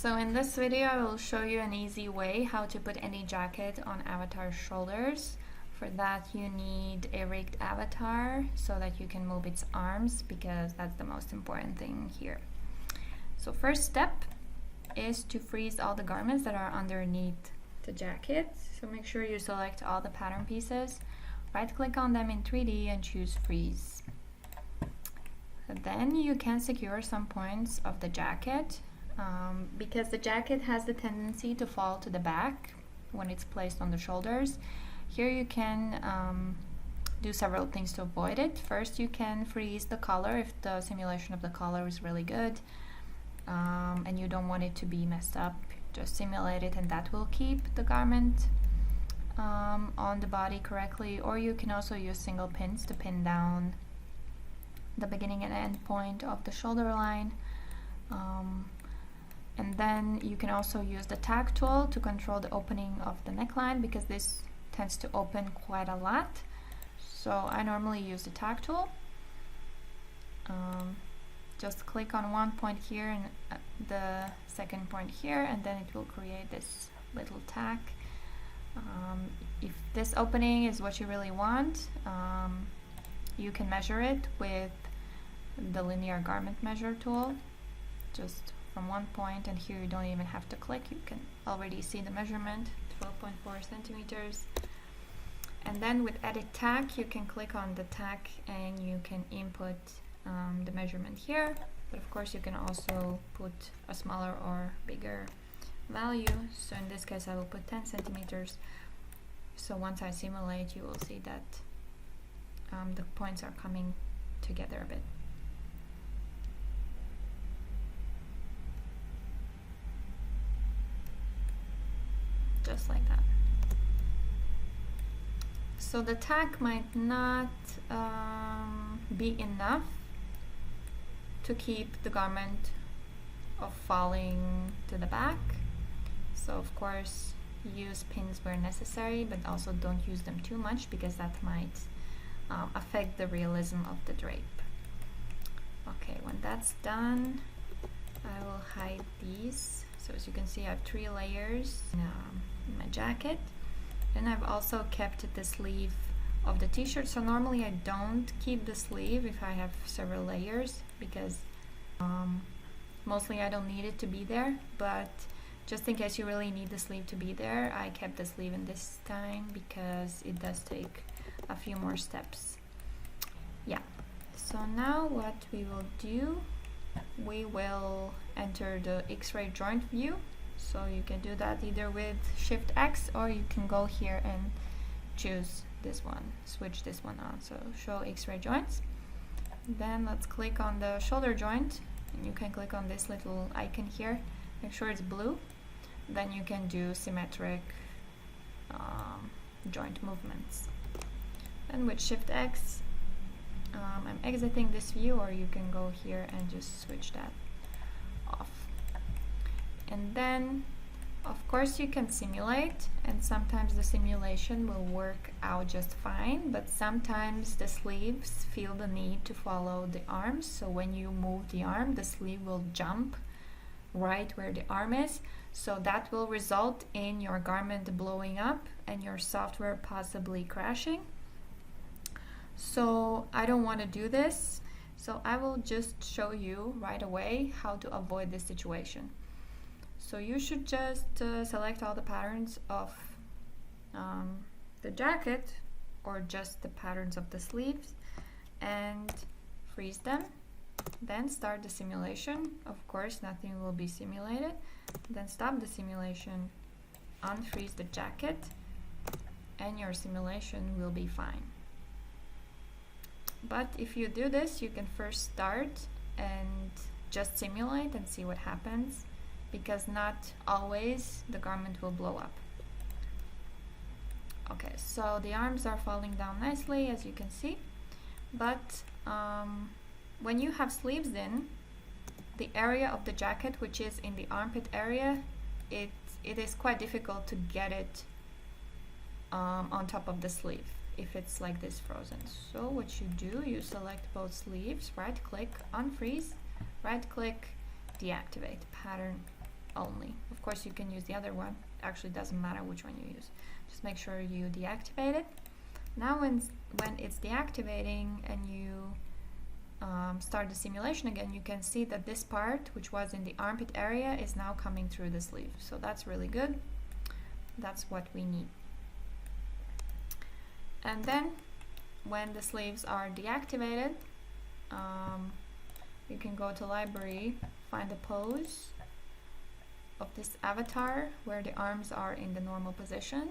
So in this video I will show you an easy way how to put any jacket on avatar's shoulders. For that you need a rigged avatar so that you can move its arms, because that's the most important thing here. So first step is to freeze all the garments that are underneath the jacket. So make sure you select all the pattern pieces, right click on them in 3D and choose freeze. Then you can secure some points of the jacket because the jacket has the tendency to fall to the back when it's placed on the shoulders. Here you can do several things to avoid it. First, you can freeze the color if the simulation of the color is really good and you don't want it to be messed up. Just simulate it and that will keep the garment on the body correctly. Or you can also use single pins to pin down the beginning and end point of the shoulder line. And then you can also use the tag tool to control the opening of the neckline, because this tends to open quite a lot. So I normally use the tag tool. Just click on one point here and the second point here, and then it will create this little tag. If this opening is what you really want, you can measure it with the linear garment measure tool, just from one point, and here you don't even have to click, you can already see the measurement, 12.4 centimeters. And then with edit tag, you can click on the tag and you can input the measurement here, but of course you can also put a smaller or bigger value. So in this case I will put 10 centimeters. So once I simulate, you will see that the points are coming together a bit. Just like that. So the tag might not be enough to keep the garment of falling to the back. So of course use pins where necessary, but also don't use them too much, because that might affect the realism of the drape. Okay, when that's done, I will hide these. So as you can see, I have 3 layers in my jacket. And I've also kept the sleeve of the t-shirt. So normally I don't keep the sleeve if I have several layers, because mostly I don't need it to be there, but just in case you really need the sleeve to be there, I kept the sleeve in this time because it does take a few more steps. Yeah, so now what we will do, we will enter the X-ray joint view. So you can do that either with Shift X, or you can go here and choose this one, switch this one on. So show X-ray joints. Then let's click on the shoulder joint, and you can click on this little icon here. Make sure it's blue. Then you can do symmetric joint movements. And with Shift X, I'm exiting this view, or you can go here and just switch that off. And then of course you can simulate, and sometimes the simulation will work out just fine, but sometimes the sleeves feel the need to follow the arms. So when you move the arm, the sleeve will jump right where the arm is. So that will result in your garment blowing up and your software possibly crashing. So I don't want to do this. So I will just show you right away how to avoid this situation. So you should just select all the patterns of the jacket, or just the patterns of the sleeves, and freeze them. Then start the simulation. Of course, nothing will be simulated. Then stop the simulation, unfreeze the jacket, and your simulation will be fine. But if you do this, you can first start and just simulate and see what happens, because not always the garment will blow up. Okay, so the arms are falling down nicely, as you can see, but when you have sleeves in, the area of the jacket, which is in the armpit area, it is quite difficult to get it on top of the sleeve if it's like this frozen. So what you do, you select both sleeves, right click, unfreeze, right click, deactivate pattern, only. Of course you can use the other one, actually doesn't matter which one you use. Just make sure you deactivate it. Now when it's deactivating and you start the simulation again, you can see that this part, which was in the armpit area, is now coming through the sleeve. So that's really good. That's what we need. And then when the sleeves are deactivated, you can go to library, find the pose of this avatar where the arms are in the normal position,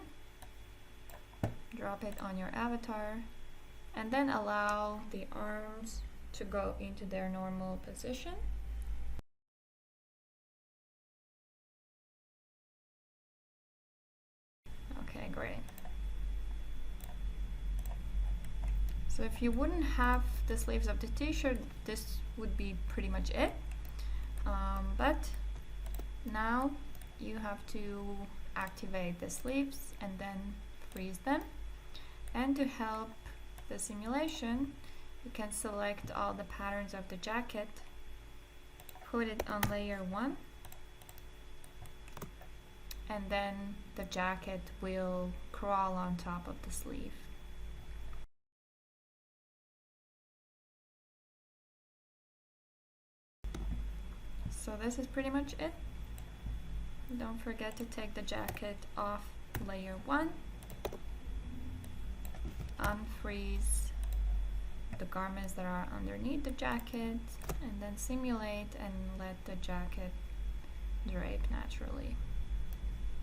drop it on your avatar, and then allow the arms to go into their normal position. Okay, great. So if you wouldn't have the sleeves of the t-shirt, this would be pretty much it. But now you have to activate the sleeves and then freeze them. And to help the simulation, you can select all the patterns of the jacket, put it on layer 1, and then the jacket will crawl on top of the sleeve. So this is pretty much it. Don't forget to take the jacket off layer 1, unfreeze the garments that are underneath the jacket, and then simulate and let the jacket drape naturally.